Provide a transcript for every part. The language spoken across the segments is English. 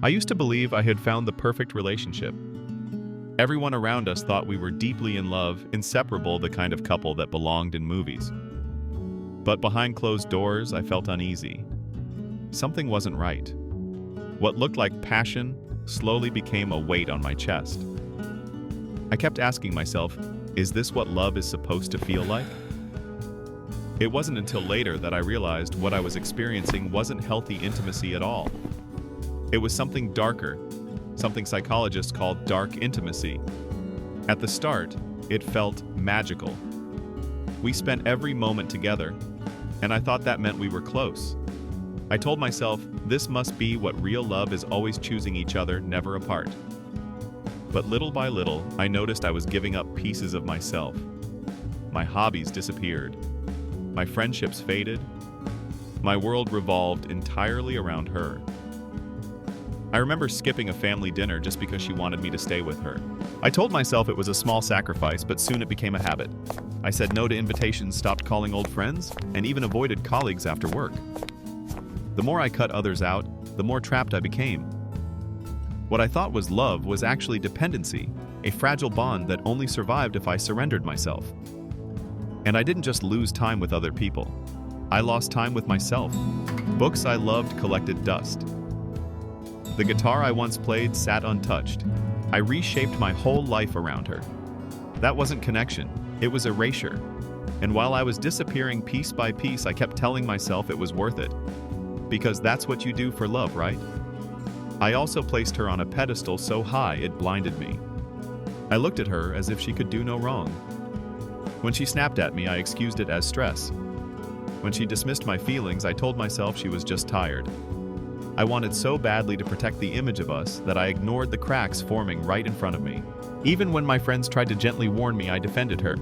I used to believe I had found the perfect relationship. Everyone around us thought we were deeply in love, inseparable, the kind of couple that belonged in movies. But behind closed doors, I felt uneasy. Something wasn't right. What looked like passion slowly became a weight on my chest. I kept asking myself, is this what love is supposed to feel like? It wasn't until later that I realized what I was experiencing wasn't healthy intimacy at all. It was something darker, something psychologists call dark intimacy. At the start, it felt magical. We spent every moment together, and I thought that meant we were close. I told myself, this must be what real love is, always choosing each other, never apart. But little by little, I noticed I was giving up pieces of myself. My hobbies disappeared. My friendships faded. My world revolved entirely around her. I remember skipping a family dinner just because she wanted me to stay with her. I told myself it was a small sacrifice, but soon it became a habit. I said no to invitations, stopped calling old friends, and even avoided colleagues after work. The more I cut others out, the more trapped I became. What I thought was love was actually dependency, a fragile bond that only survived if I surrendered myself. And I didn't just lose time with other people. I lost time with myself. Books I loved collected dust. The guitar I once played sat untouched. I reshaped my whole life around her. That wasn't connection, it was erasure. And while I was disappearing piece by piece, I kept telling myself it was worth it. Because that's what you do for love, right? I also placed her on a pedestal so high it blinded me. I looked at her as if she could do no wrong. When she snapped at me, I excused it as stress. When she dismissed my feelings, I told myself she was just tired. I wanted so badly to protect the image of us that I ignored the cracks forming right in front of me. Even when my friends tried to gently warn me, I defended her.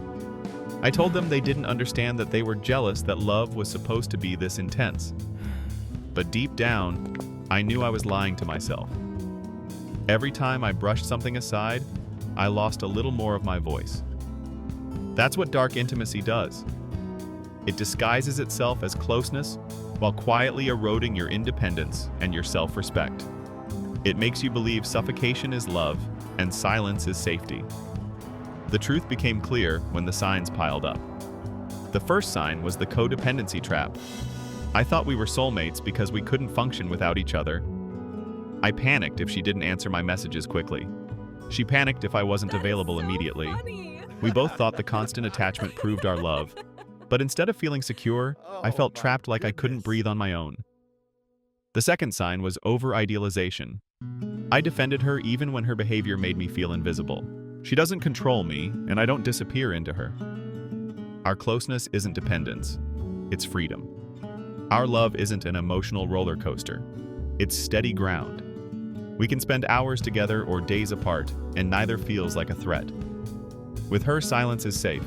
I told them they didn't understand that they were jealous that love was supposed to be this intense. But deep down, I knew I was lying to myself. Every time I brushed something aside, I lost a little more of my voice. That's what dark intimacy does. It disguises itself as closeness while quietly eroding your independence and your self-respect. It makes you believe suffocation is love and silence is safety. The truth became clear when the signs piled up. The first sign was the codependency trap. I thought we were soulmates because we couldn't function without each other. I panicked if she didn't answer my messages quickly. She panicked if I wasn't available immediately. We both thought the constant attachment proved our love. But instead of feeling secure, I felt trapped, like I couldn't breathe on my own. The second sign was over-idealization. I defended her even when her behavior made me feel invisible. She doesn't control me, and I don't disappear into her. Our closeness isn't dependence, it's freedom. Our love isn't an emotional roller coaster, it's steady ground. We can spend hours together or days apart, and neither feels like a threat. With her, silence is safe.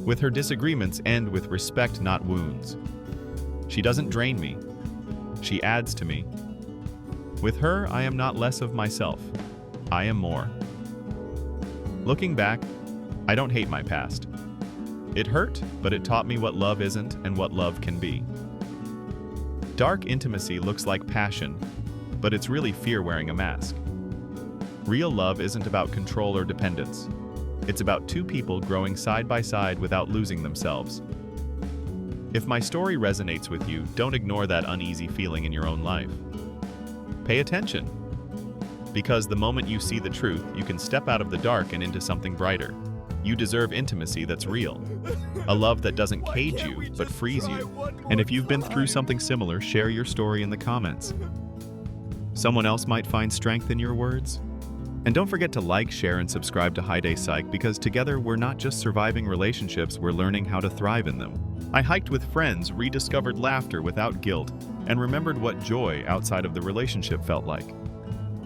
With her, disagreements end with respect, not wounds. She doesn't drain me. She adds to me. With her, I am not less of myself. I am more. Looking back, I don't hate my past. It hurt, but it taught me what love isn't and what love can be. Dark intimacy looks like passion, but it's really fear wearing a mask. Real love isn't about control or dependence. It's about two people growing side by side without losing themselves. If my story resonates with you, don't ignore that uneasy feeling in your own life. Pay attention. Because the moment you see the truth, you can step out of the dark and into something brighter. You deserve intimacy that's real. A love that doesn't cage you, but frees you. And if you've been through something similar, share your story in the comments. Someone else might find strength in your words. And don't forget to like, share, and subscribe to Hi Day Psych, because together we're not just surviving relationships, we're learning how to thrive in them. I hiked with friends, rediscovered laughter without guilt, and remembered what joy outside of the relationship felt like.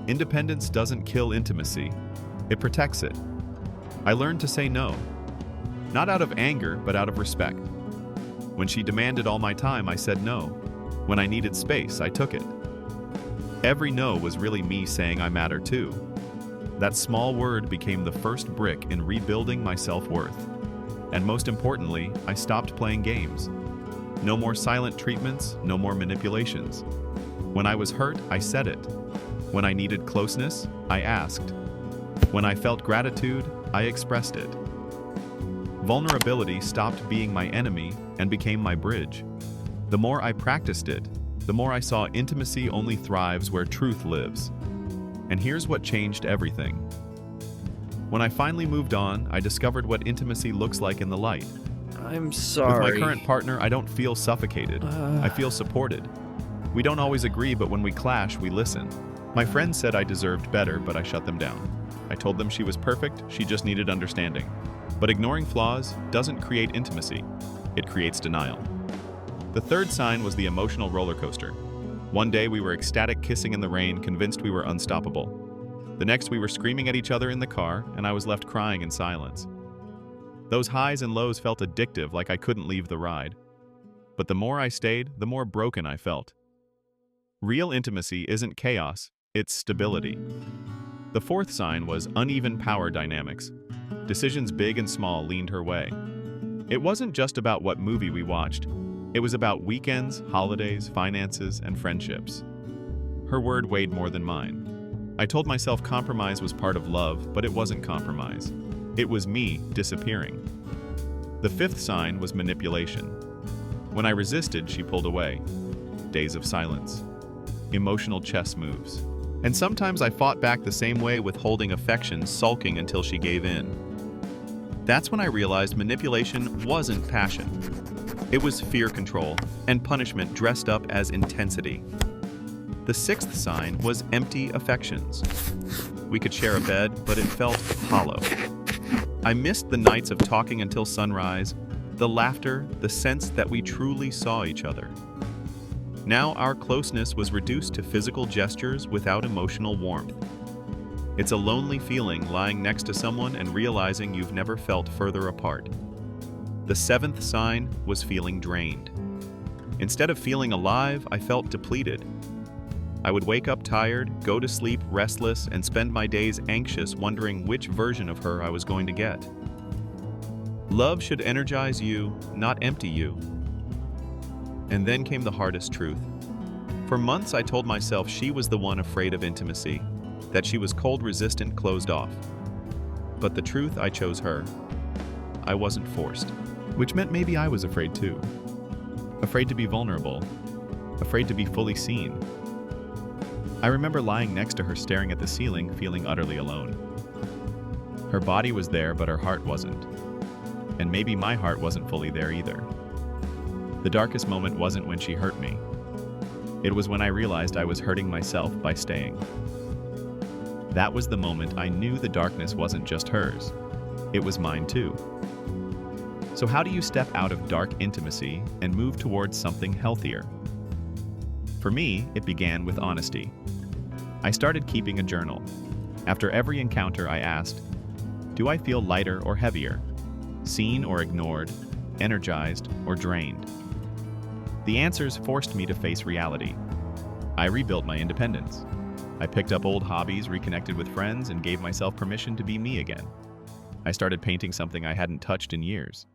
Independence doesn't kill intimacy, it protects it. I learned to say no. Not out of anger, but out of respect. When she demanded all my time, I said no. When I needed space, I took it. Every no was really me saying I matter too. That small word became the first brick in rebuilding my self-worth. And most importantly, I stopped playing games. No more silent treatments, no more manipulations. When I was hurt, I said it. When I needed closeness, I asked. When I felt gratitude, I expressed it. Vulnerability stopped being my enemy and became my bridge. The more I practiced it, the more I saw intimacy only thrives where truth lives. And here's what changed everything. When I finally moved on, I discovered what intimacy looks like in the light. I'm sorry. With my current partner, I don't feel suffocated. I feel supported. We don't always agree, but when we clash, we listen. My friends said I deserved better, but I shut them down. I told them she was perfect, she just needed understanding. But ignoring flaws doesn't create intimacy. It creates denial. The third sign was the emotional roller coaster. One day we were ecstatic kissing in the rain, convinced we were unstoppable. The next we were screaming at each other in the car, and I was left crying in silence. Those highs and lows felt addictive, like I couldn't leave the ride. But the more I stayed, the more broken I felt. Real intimacy isn't chaos, it's stability. The fourth sign was uneven power dynamics. Decisions big and small leaned her way. It wasn't just about what movie we watched. It was about weekends, holidays, finances, and friendships. Her word weighed more than mine. I told myself compromise was part of love, but it wasn't compromise. It was me disappearing. The fifth sign was manipulation. When I resisted, she pulled away. Days of silence. Emotional chess moves. And sometimes I fought back the same way, withholding affection, sulking until she gave in. That's when I realized manipulation wasn't passion. It was fear control and punishment dressed up as intensity. The sixth sign was empty affections. We could share a bed, but it felt hollow. I missed the nights of talking until sunrise, the laughter, the sense that we truly saw each other. Now our closeness was reduced to physical gestures without emotional warmth. It's a lonely feeling lying next to someone and realizing you've never felt further apart. The seventh sign was feeling drained. Instead of feeling alive, I felt depleted. I would wake up tired, go to sleep restless, and spend my days anxious, wondering which version of her I was going to get. Love should energize you, not empty you. And then came the hardest truth. For months I told myself she was the one afraid of intimacy, that she was cold, resistant, closed off. But the truth, I chose her. I wasn't forced. Which meant maybe I was afraid too. Afraid to be vulnerable. Afraid to be fully seen. I remember lying next to her, staring at the ceiling, feeling utterly alone. Her body was there, but her heart wasn't. And maybe my heart wasn't fully there either. The darkest moment wasn't when she hurt me. It was when I realized I was hurting myself by staying. That was the moment I knew the darkness wasn't just hers. It was mine too. So how do you step out of dark intimacy and move towards something healthier? For me, it began with honesty. I started keeping a journal. After every encounter, I asked, do I feel lighter or heavier? Seen or ignored? Energized or drained? The answers forced me to face reality. I rebuilt my independence. I picked up old hobbies, reconnected with friends, and gave myself permission to be me again. I started painting something I hadn't touched in years.